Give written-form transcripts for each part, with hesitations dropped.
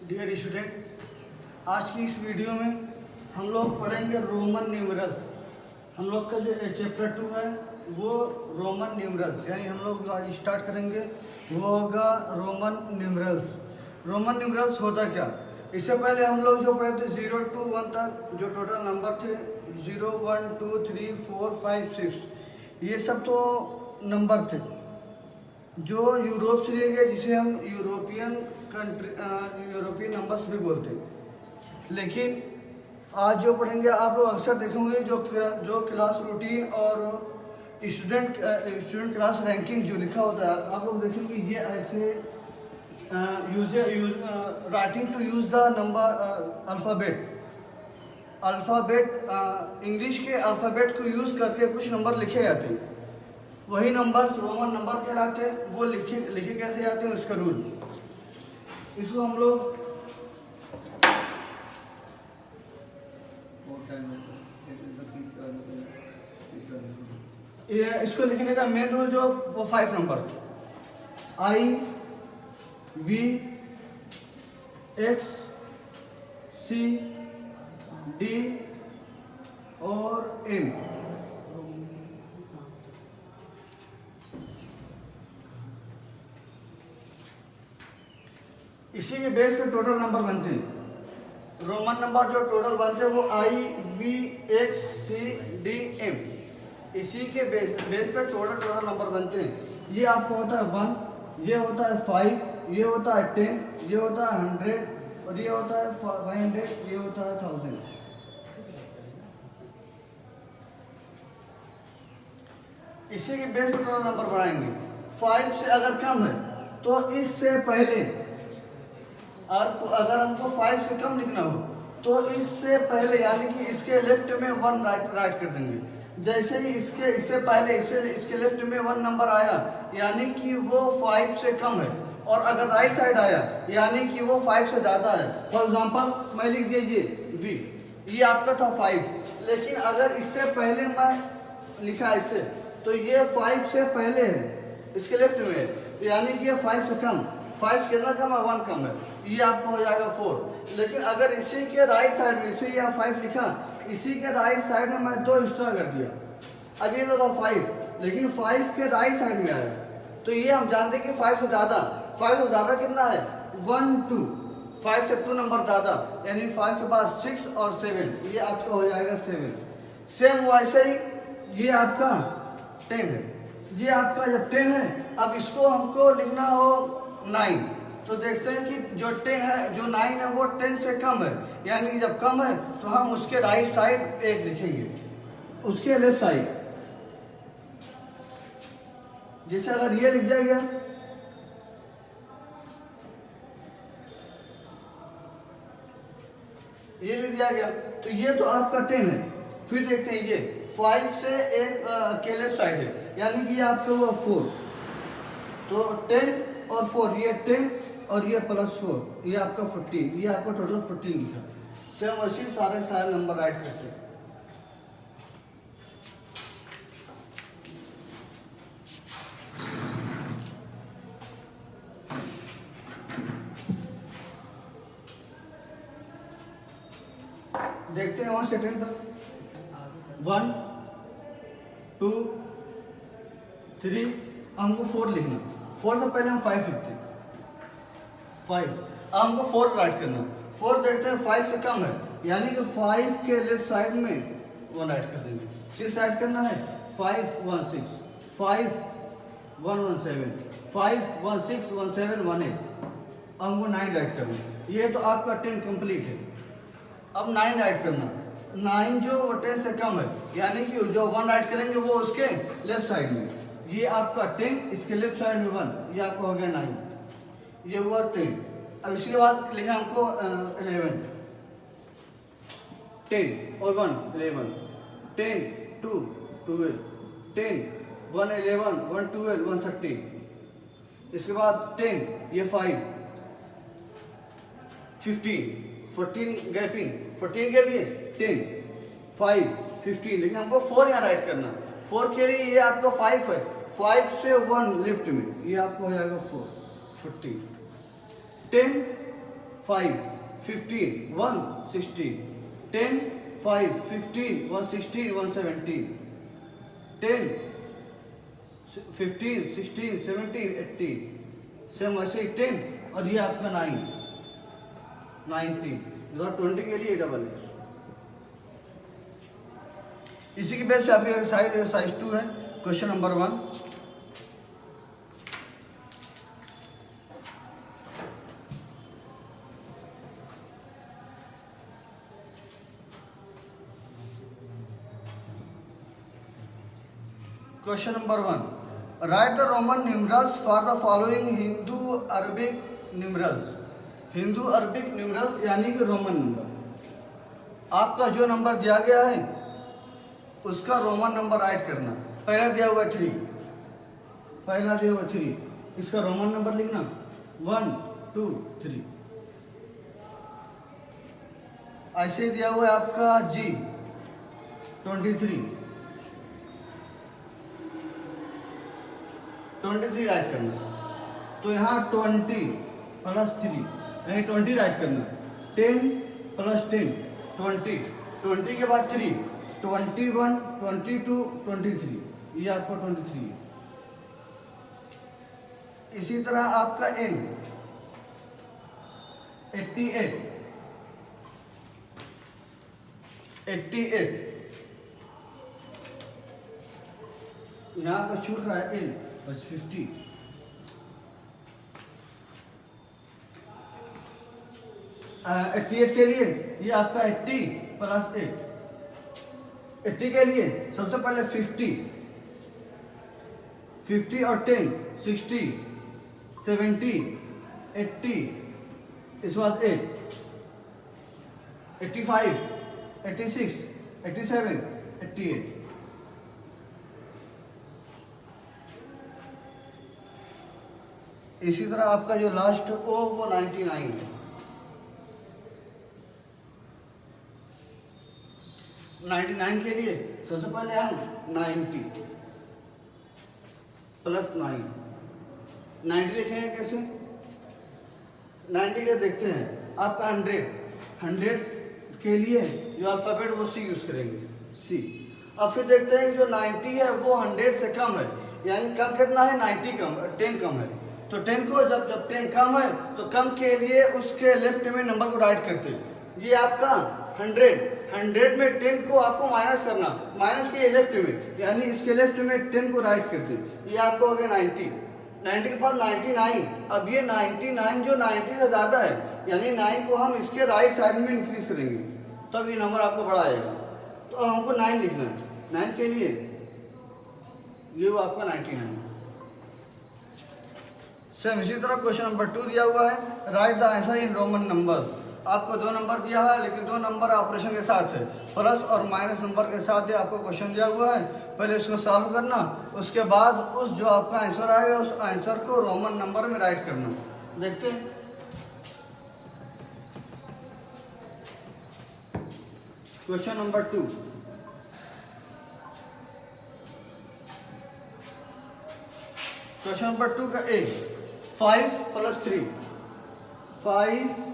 Dear student, आज की इस वीडियो में हम लोग पढ़ेंगे रोमन न्यूमरल्स। हम लोग का जो चैप्टर 2 है वो रोमन न्यूमरल्स, यानी हम लोग जो आज स्टार्ट करेंगे वो होगा रोमन न्यूमरल्स। रोमन न्यूमरल्स होता क्या? इससे पहले हम लोग जो पढ़े थे 0 to 1 तक जो टोटल नंबर थे 0, 1, 2, 3, 4, 5, 6, ये सब तो नंबर थे जो यूरोप से लिए गए, जिसे हम यूरोपियन यूरोपियन नंबर्स भी बोलते हैं। लेकिन आज जो पढ़ेंगे आप लोग अक्सर देखेंगे जो क्लास रूटीन और स्टूडेंट क्लास रैंकिंग जो लिखा होता है, आप लोग देखेंगे ये ऐसे writing to use the number alphabet English के अल्फ़ाबेट को यूज़ करके कुछ नंबर लिखे जाते हैं। वही नंबर रोमन नंबर कहलाते हैं। वो लिखे कैसे जाते हैं उसका रूल, इसको हम लोग इसको लिखने का मेन रूल जो वो 5 number I, V, X, C, D और M। इसी के बेस पे टोटल नंबर बनते हैं। रोमन नंबर जो टोटल बनते हैं वो I, V, X, C, D, M। इसी के बेस पे टोटल नंबर बनते हैं। ये आपको होता है 1, ये होता है 5, ये होता है 10, ये होता है 100 और ये होता है 500, ये होता है 1000। इसी के बेस पे टोटल नंबर बढ़ाएंगे। 5 से अगर कम है तो इससे पहले, और अगर हमको 5 से कम लिखना हो तो इससे पहले यानी कि इसके लेफ्ट में 1 राइट कर देंगे। जैसे ही इससे पहले इसके लेफ्ट में 1 नंबर आया यानी कि वो 5 से कम है, और अगर राइट साइड आया यानी कि वो 5 से ज़्यादा है। फॉर एग्जांपल मैं लिख दिया V, ये आपका था 5, लेकिन अगर इससे पहले मैं लिखा इसे तो ये 5 से पहले है, इसके लेफ्ट में है, यानी कि ये 5 से कम। 5 कितना कम है? 1 कम है, ये आपको हो जाएगा 4। लेकिन अगर इसी के राइट साइड में, इसे यहाँ 5 लिखा, इसी के राइट साइड में मैं 2 एक्स्ट्रा कर दिया, अब ये तो 5, लेकिन 5 के राइट साइड में आया तो ये हम जानते हैं कि 5 से ज़्यादा कितना है? 1, 2। 5 से 2 नंबर ज़्यादा, यानी 5 के बाद 6 और 7, ये आपका हो जाएगा 7। सेम वैसे ही ये आपका 10 है, ये आपका जब 10 है, अब इसको हमको लिखना हो 9, तो देखते हैं कि जो 10 है, जो 9 है वो 10 से कम है, यानी कि जब कम है तो हम उसके राइट साइड 1 लिखेंगे, उसके लेफ्ट साइड। जैसे अगर ये लिख जाएगा, ये लिख जाएगा तो ये तो आपका 10 है। फिर देखते हैं ये 5 से 1 के लेफ्ट साइड है, यानी कि ये आपका वो 4, तो 10 और 4, ये 10 और ये +4, ये आपका 14, ये आपका टोटल 14 लिखा। सेम वैसे सारे नंबर राइट करते हैं। देखते हैं वहां से 10 तक। 1, 2, 3, हमको 4 लिखना। 4 से पहले हम 5 लिखते हैं, 5। अब हमको 4 राइट करना। 4 देखते हैं 5 से कम है, यानी कि 5 के लेफ्ट साइड में 1 राइट कर देंगे। 6 राइट करना है, 5, 1, 6, 5, 1, 1, 7, 5, 1, 6, 1, 7, 1, 8। हमको 9 राइट करना। ये तो आपका 10 कंप्लीट है। अब 9 राइट करना। 9 जो 10 से कम है, यानी कि जो 1 राइट करेंगे वो उसके लेफ्ट साइड में। ये आपका 10, इसके लेफ्ट साइड में 1, ये आपका हो गया 9, ये हुआ 10। अब इसके बाद लिखा हमको 11, 10 और 1 11, 10 2 12, 10 1 11, 1 12, 1 13। इसके बाद 10, ये 5, 15, 14 गैपिंग, 14 के लिए 10, 5, 15, लेकिन हमको 4 यहाँ राइट करना। 4 के लिए ये आपका 5 है, 5 से 1 लेफ्ट में, ये आपको हो जाएगा 4, 14, 10, 5 15 160 10 5 15 160 170 10 15 16 17 18 सेम वैसे 10 और ये आपका 9 19 20 के लिए डबल है। इसी की बेस से आपकी एक्सरसाइज 2 है। Question number 1, question number 1, right the Roman numerals for the following Hindu Arabic numerals. Hindu Arabic numerals यानी कि रोमन नंबर। आपका जो नंबर दिया गया है उसका रोमन नंबर राइट करना। पहला दिया हुआ 3, पहला दिया हुआ 3, इसका रोमन नंबर लिखना 1 2 3। ऐसे दिया हुआ है आपका जी 23 राइट करना। तो यहाँ 20 प्लस 3 यानी 20 राइट करना। 10 प्लस 10 20, 20 के बाद 3 21 22 23, ये आपका 23 है। इसी तरह आपका n 88 यहाँ पर छूट रहा है n बस 50। 88 के लिए ये आपका 80 प्लस 8। 80 के लिए सबसे पहले 50 और 10 60 70 80, इस बाद 8 85 86 87 88। इसी तरह आपका जो लास्ट ओ वो 99 है। 99 के लिए सबसे पहले हम 90 प्लस 9 90 लिखेंगे कैसे? 90 के देखते हैं आपका 100 के लिए जो अल्फाबेट वो सी यूज करेंगे सी। अब फिर देखते हैं जो 90 है वो 100 से कम है, यानी कम कितना है 90 कम 10 कम है। तो 10 को जब 10 कम है तो कम के लिए उसके लेफ्ट में नंबर को राइट करते हैं। ये आपका 100 में 10 को आपको माइनस करना, माइनस के लेफ्ट में यानी इसके लेफ्ट में 10 को राइट करते हैं। ये आपको हो गया 90 के बाद 99। अब ये 99 जो 90 से ज़्यादा है यानी 9 को हम इसके राइट साइड में इंक्रीज करेंगे तब ये नंबर आपको बड़ा आएगा। तो अब हमको 9 लिखना है। 9 के लिए ये वो आपका 99। सेम इसी तरह क्वेश्चन नंबर 2 दिया हुआ है, right the answer in Roman numbers. आपको 2 नंबर दिया है लेकिन 2 नंबर ऑपरेशन के साथ है, प्लस और माइनस नंबर के साथ ही आपको क्वेश्चन दिया हुआ है। पहले इसको सॉल्व करना, उसके बाद उस जो आपका आंसर आएगा उस आंसर को रोमन नंबर में राइट करना। देखते हैं क्वेश्चन नंबर 2। क्वेश्चन नंबर 2 का ए 5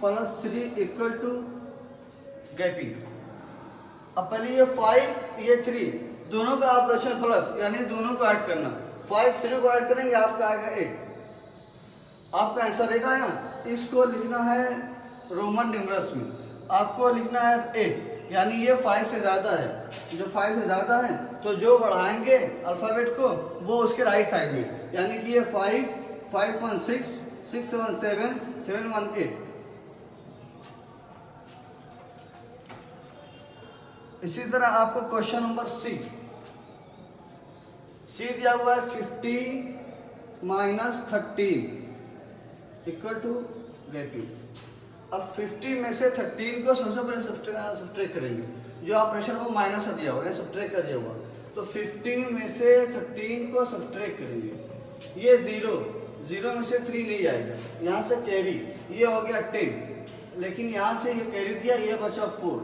प्लस 3 इक्वल टू गैपिंग। अब पहले ये 5 ये 3 दोनों का ऑपरेशन प्लस यानी दोनों को ऐड करना। 5 3 को ऐड करेंगे आपका आएगा 8। आपका आंसर 8 आया। इसको लिखना है रोमन न्यूमरल्स में, आपको लिखना है 8 यानी ये 5 से ज़्यादा है। जो 5 से ज़्यादा है तो जो बढ़ाएंगे अल्फ़ाबेट को वो उसके राइट साइड में, यानी कि ये 5 5 1 6 6 7 7 7 1 8। इसी तरह आपको क्वेश्चन नंबर सी दिया हुआ है 50 माइनस 13 इक्वल टू गैपिंग। अब 50 में से 13 को सबसे पहले सब्ट्रैक्ट करेंगे, जो ऑपरेशन वो माइनस का दिया हुआ है सब्ट्रैक्ट का दिया हुआ। तो 15 में से 13 को सब्ट्रैक्ट करेंगे, ये 0 में से 3 नहीं आएगा, यहाँ से कैरी ये हो गया 10, लेकिन यहाँ से ये कैरी दिया ये बचा 4।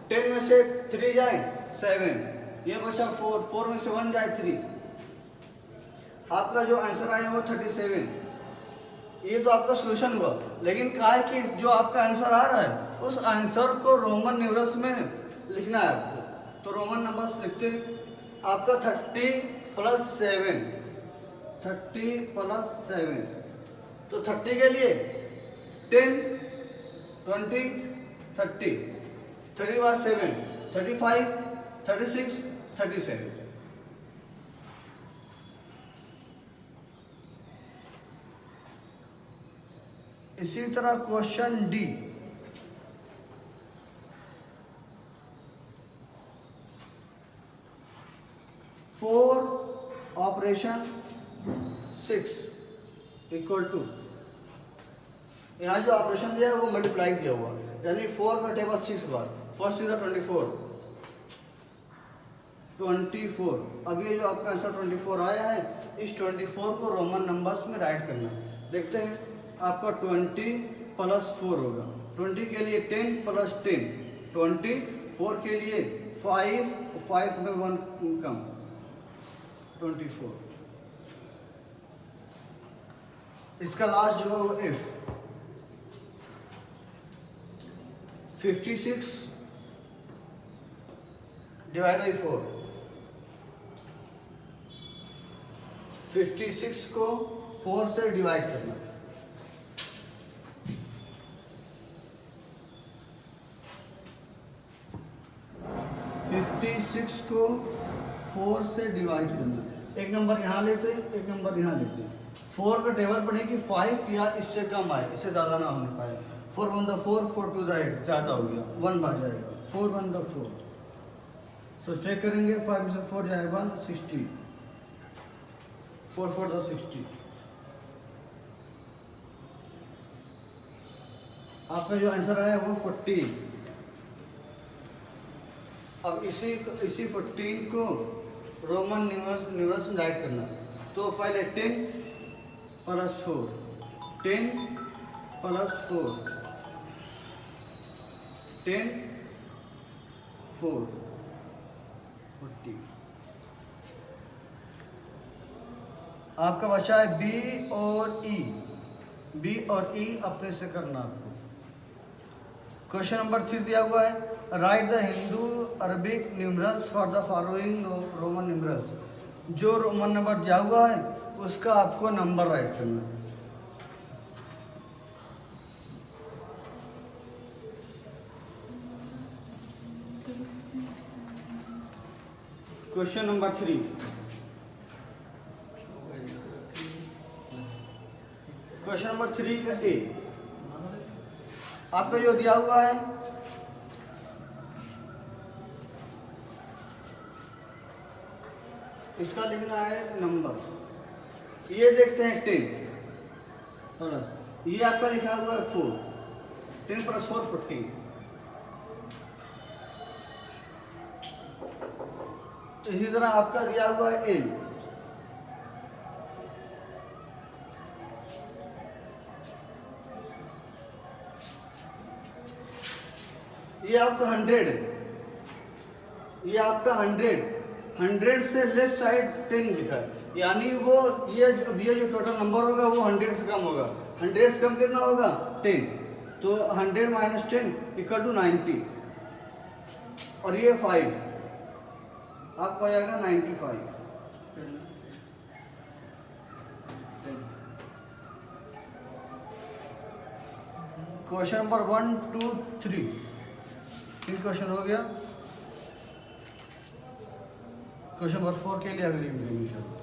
10 में से 3 जाए 7, ये बचा 4 में से 1 जाए 3। आपका जो आंसर आया वो 37। ये तो आपका सोल्यूशन हुआ, लेकिन क्या है कि जो आपका आंसर आ रहा है उस आंसर को रोमन न्यूमरल्स में लिखना है आपको। तो रोमन नंबर्स लिखते हैं आपका 30 + 7, 30 + 7। तो 30 के लिए 10, 20, 30, 30 + 7, 35, 36, 37। इसी तरह क्वेश्चन डी, फोर ऑपरेशन 6 = यहाँ जो ऑपरेशन दिया है वो मल्टीप्लाई दिया हुआ, यानी 4 का टेबल 6 बार, 4 6 24, 24। अब ये जो आपका आंसर 24 आया है, इस 24 को रोमन नंबर्स में राइट करना। देखते हैं आपका 20 + 4 होगा। 20 के लिए 10 + 10, 24 के लिए 5 में 1 कम, 24। इसका लास्ट जो है वो F, 56 / 4, 56 को 4 से डिवाइड करना। को 4 से डिवाइड करना। एक नंबर यहाँ लेते हैं, एक नंबर यहाँ लेते हैं। 4 का टेबल पढ़े कि 5 या इससे कम आए, इससे ज़्यादा ना होने पाए। 4 × 1 = 4, 4 × 2 = 8, ज़्यादा हो गया, 1 बार जाएगा। 4 × 1 = 4, सो चेक करेंगे। 5 में से 4 जाएगा 1, 60, 4 × 4 = 60। आपका जो आंसर आया वो 40। अब इसी 14 को रोमन न्यूमरल्स में राइट करना। तो पहले 10 + 4, 10 + 4, 10, 4, 40। आपका बचा है बी और ई। बी और ई अपने से करना आपको। क्वेश्चन नंबर 3 दिया हुआ है, right the Hindu Arabic numerals for the following Roman numerals. जो रोमन नंबर दिया हुआ है उसका आपको नंबर राइट करना है। क्वेश्चन नंबर 3, क्वेश्चन नंबर 3 का ए आपका जो दिया हुआ है, इसका लिखना है नंबर। ये देखते हैं 10 प्लस, ये आपका लिखा हुआ है 4, 10 + 4 = 14। इसी तरह आपका दिया हुआ है एल, ये आपका 100 है, ये आपका 100 से लेफ्ट साइड 10 लिखा है, यानी वो ये जो टोटल नंबर होगा वो 100 से कम होगा। 100 से कम कितना होगा? 10। तो 100 - 10 = 90, और ये 5 आपका हो जाएगा 95। क्वेश्चन नंबर 1, 2, 3 3 क्वेश्चन हो गया। क्वेश्चन नंबर 4 के लिए अगली वीडियो में।